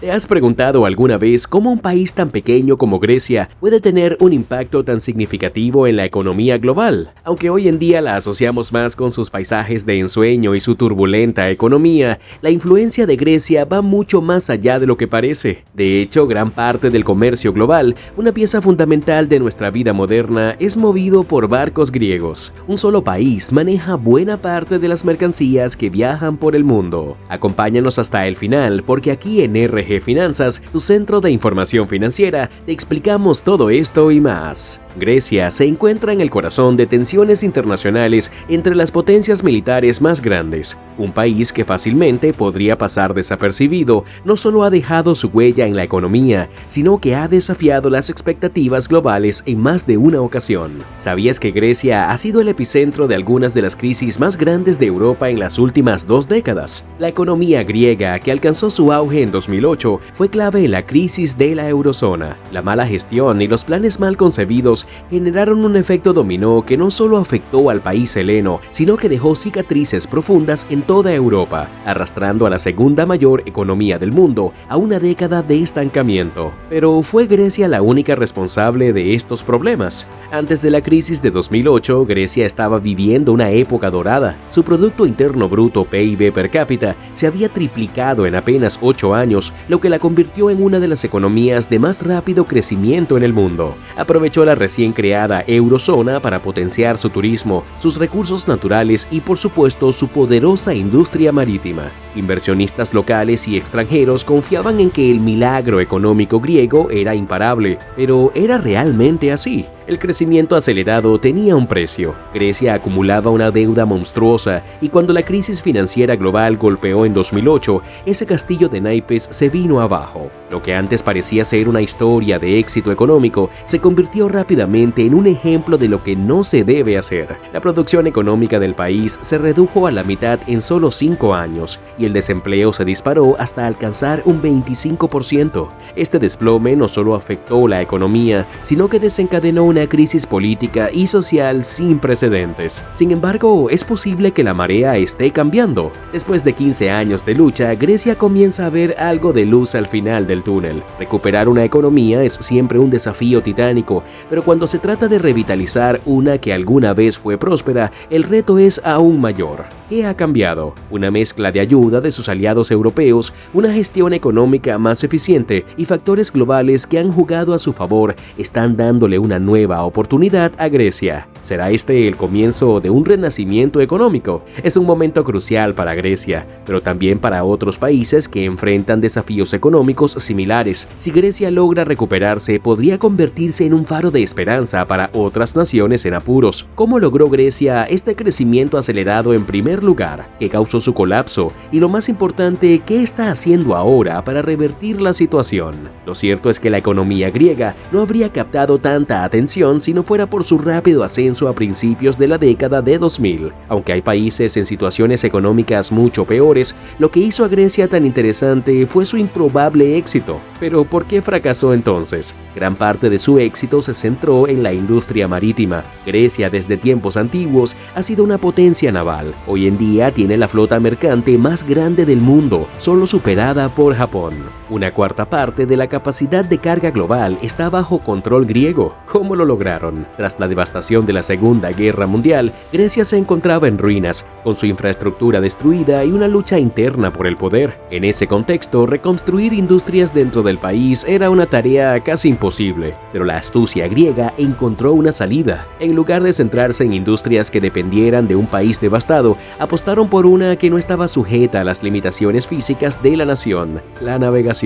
¿Te has preguntado alguna vez cómo un país tan pequeño como Grecia puede tener un impacto tan significativo en la economía global? Aunque hoy en día la asociamos más con sus paisajes de ensueño y su turbulenta economía, la influencia de Grecia va mucho más allá de lo que parece. De hecho, gran parte del comercio global, una pieza fundamental de nuestra vida moderna, es movido por barcos griegos. Un solo país maneja buena parte de las mercancías que viajan por el mundo. Acompáñanos hasta el final, porque aquí en RG Finanzas, tu centro de información financiera, te explicamos todo esto y más. Grecia se encuentra en el corazón de tensiones internacionales entre las potencias militares más grandes. Un país que fácilmente podría pasar desapercibido no solo ha dejado su huella en la economía, sino que ha desafiado las expectativas globales en más de una ocasión. ¿Sabías que Grecia ha sido el epicentro de algunas de las crisis más grandes de Europa en las últimas 2 décadas? La economía griega, que alcanzó su auge en 2008, fue clave en la crisis de la eurozona. La mala gestión y los planes mal concebidos generaron un efecto dominó que no solo afectó al país heleno, sino que dejó cicatrices profundas en toda Europa, arrastrando a la segunda mayor economía del mundo a una década de estancamiento. Pero ¿fue Grecia la única responsable de estos problemas? Antes de la crisis de 2008, Grecia estaba viviendo una época dorada. Su Producto Interno Bruto (PIB) per cápita se había triplicado en apenas 8 años, lo que la convirtió en una de las economías de más rápido crecimiento en el mundo. Aprovechó la recién creada eurozona para potenciar su turismo, sus recursos naturales y, por supuesto, su poderosa industria marítima. Inversionistas locales y extranjeros confiaban en que el milagro económico griego era imparable, pero ¿era realmente así? El crecimiento acelerado tenía un precio. Grecia acumulaba una deuda monstruosa y cuando la crisis financiera global golpeó en 2008, ese castillo de naipes se vino abajo. Lo que antes parecía ser una historia de éxito económico se convirtió rápidamente en un ejemplo de lo que no se debe hacer. La producción económica del país se redujo a la mitad en solo 5 años y el desempleo se disparó hasta alcanzar un 25%. Este desplome no solo afectó la economía, sino que desencadenó una crisis política y social sin precedentes. Sin embargo, es posible que la marea esté cambiando. Después de 15 años de lucha, Grecia comienza a ver algo de luz al final del túnel. Recuperar una economía es siempre un desafío titánico, pero cuando se trata de revitalizar una que alguna vez fue próspera, el reto es aún mayor. ¿Qué ha cambiado? Una mezcla de ayuda de sus aliados europeos, una gestión económica más eficiente y factores globales que han jugado a su favor están dándole una nueva oportunidad a Grecia. ¿Será este el comienzo de un renacimiento económico? Es un momento crucial para Grecia, pero también para otros países que enfrentan desafíos económicos similares. Si Grecia logra recuperarse, podría convertirse en un faro de esperanza para otras naciones en apuros. ¿Cómo logró Grecia este crecimiento acelerado en primer lugar? ¿Qué causó su colapso? Y lo más importante, ¿qué está haciendo ahora para revertir la situación? Lo cierto es que la economía griega no habría captado tanta atención si no fuera por su rápido ascenso a principios de la década de 2000. Aunque hay países en situaciones económicas mucho peores, lo que hizo a Grecia tan interesante fue su improbable éxito. Pero ¿por qué fracasó entonces? Gran parte de su éxito se centró en la industria marítima. Grecia desde tiempos antiguos ha sido una potencia naval. Hoy en día tiene la flota mercante más grande del mundo, solo superada por Japón. Una cuarta parte de la capacidad de carga global está bajo control griego. ¿Cómo lo lograron? Tras la devastación de la Segunda Guerra Mundial, Grecia se encontraba en ruinas, con su infraestructura destruida y una lucha interna por el poder. En ese contexto, reconstruir industrias dentro del país era una tarea casi imposible, pero la astucia griega encontró una salida. En lugar de centrarse en industrias que dependieran de un país devastado, apostaron por una que no estaba sujeta a las limitaciones físicas de la nación: la navegación.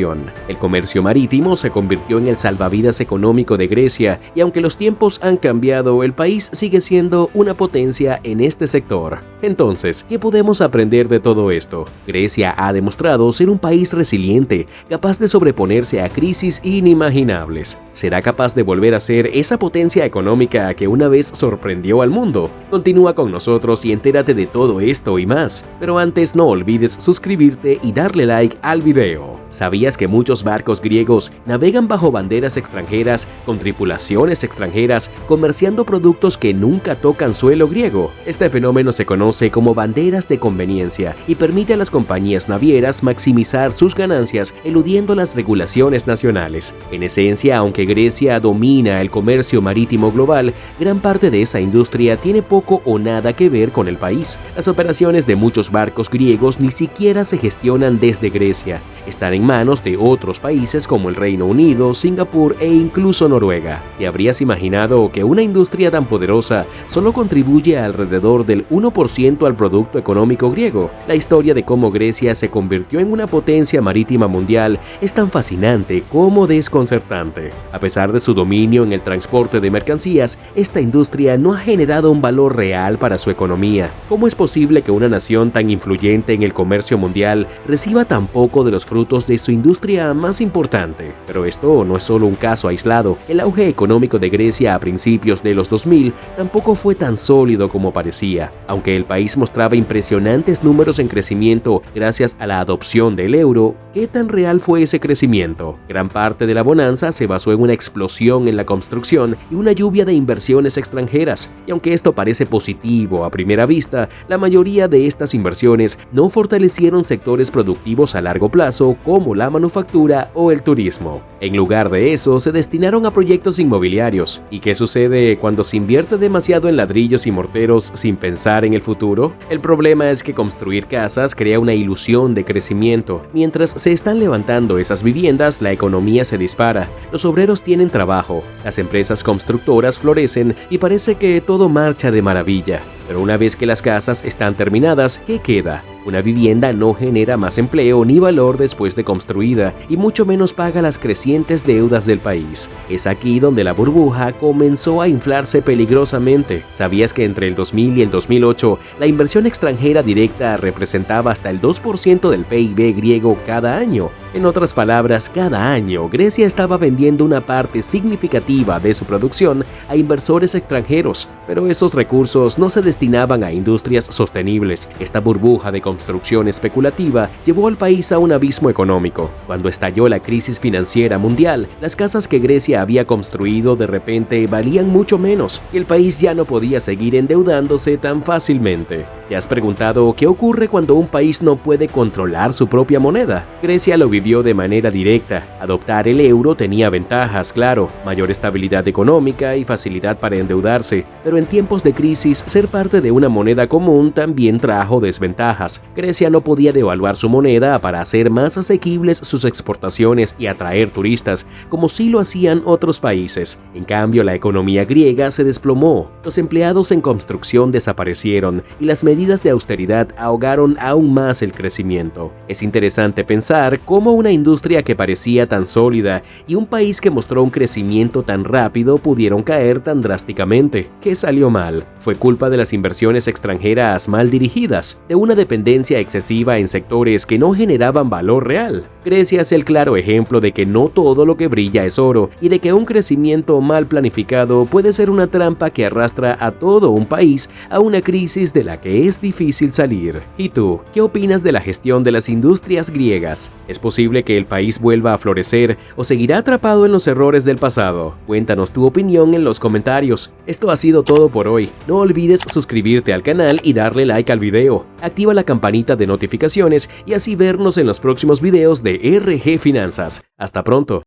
El comercio marítimo se convirtió en el salvavidas económico de Grecia y aunque los tiempos han cambiado, el país sigue siendo una potencia en este sector. Entonces, ¿qué podemos aprender de todo esto? Grecia ha demostrado ser un país resiliente, capaz de sobreponerse exponerse a crisis inimaginables. ¿Será capaz de volver a ser esa potencia económica que una vez sorprendió al mundo? Continúa con nosotros y entérate de todo esto y más. Pero antes no olvides suscribirte y darle like al video. ¿Sabías que muchos barcos griegos navegan bajo banderas extranjeras, con tripulaciones extranjeras, comerciando productos que nunca tocan suelo griego? Este fenómeno se conoce como banderas de conveniencia y permite a las compañías navieras maximizar sus ganancias eludiendo las regulaciones nacionales. En esencia, aunque Grecia domina el comercio marítimo global, gran parte de esa industria tiene poco o nada que ver con el país. Las operaciones de muchos barcos griegos ni siquiera se gestionan desde Grecia. Están en manos de otros países como el Reino Unido, Singapur e incluso Noruega. ¿Te habrías imaginado que una industria tan poderosa solo contribuye alrededor del 1% al producto económico griego? La historia de cómo Grecia se convirtió en una potencia marítima mundial es tan fascinante como desconcertante. A pesar de su dominio en el transporte de mercancías, esta industria no ha generado un valor real para su economía. ¿Cómo es posible que una nación tan influyente en el comercio mundial reciba tan poco de los frutos de su industria más importante? Pero esto no es solo un caso aislado. El auge económico de Grecia a principios de los 2000 tampoco fue tan sólido como parecía. Aunque el país mostraba impresionantes números en crecimiento gracias a la adopción del euro, ¿qué tan real fue ese crecimiento? Gran parte de la bonanza se basó en una explosión en la construcción y una lluvia de inversiones extranjeras. Y aunque esto parece positivo a primera vista, la mayoría de estas inversiones no fortalecieron sectores productivos a largo plazo como la manufactura o el turismo. En lugar de eso, se destinaron a proyectos inmobiliarios. ¿Y qué sucede cuando se invierte demasiado en ladrillos y morteros sin pensar en el futuro? El problema es que construir casas crea una ilusión de crecimiento. Mientras se están levantando esas viviendas, la economía se dispara, los obreros tienen trabajo, las empresas constructoras florecen y parece que todo marcha de maravilla. Pero una vez que las casas están terminadas, ¿qué queda? Una vivienda no genera más empleo ni valor después de construida, y mucho menos paga las crecientes deudas del país. Es aquí donde la burbuja comenzó a inflarse peligrosamente. ¿Sabías que entre el 2000 y el 2008 la inversión extranjera directa representaba hasta el 2% del PIB griego cada año? En otras palabras, cada año Grecia estaba vendiendo una parte significativa de su producción a inversores extranjeros, pero esos recursos no se destinaban a industrias sostenibles. Esta burbuja de construcción especulativa llevó al país a un abismo económico. Cuando estalló la crisis financiera mundial, las casas que Grecia había construido de repente valían mucho menos y el país ya no podía seguir endeudándose tan fácilmente. ¿Te has preguntado qué ocurre cuando un país no puede controlar su propia moneda? Grecia lo vivió de manera directa. Adoptar el euro tenía ventajas, claro, mayor estabilidad económica y facilidad para endeudarse, pero en tiempos de crisis, ser parte de una moneda común también trajo desventajas. Grecia no podía devaluar su moneda para hacer más asequibles sus exportaciones y atraer turistas, como sí lo hacían otros países. En cambio, la economía griega se desplomó, los empleados en construcción desaparecieron y las medidas de austeridad ahogaron aún más el crecimiento. Es interesante pensar cómo una industria que parecía tan sólida y un país que mostró un crecimiento tan rápido pudieron caer tan drásticamente. ¿Qué salió mal? ¿Fue culpa de las inversiones extranjeras mal dirigidas, de una dependencia excesiva en sectores que no generaban valor real? Grecia es el claro ejemplo de que no todo lo que brilla es oro y de que un crecimiento mal planificado puede ser una trampa que arrastra a todo un país a una crisis de la que es difícil salir. ¿Y tú, qué opinas de la gestión de las industrias griegas? ¿Es posible que el país vuelva a florecer o seguirá atrapado en los errores del pasado? Cuéntanos tu opinión en los comentarios. Esto ha sido todo por hoy. No olvides suscribirte al canal y darle like al video. Activa la campanita de notificaciones y así vernos en los próximos videos de RG Finanzas. Hasta pronto.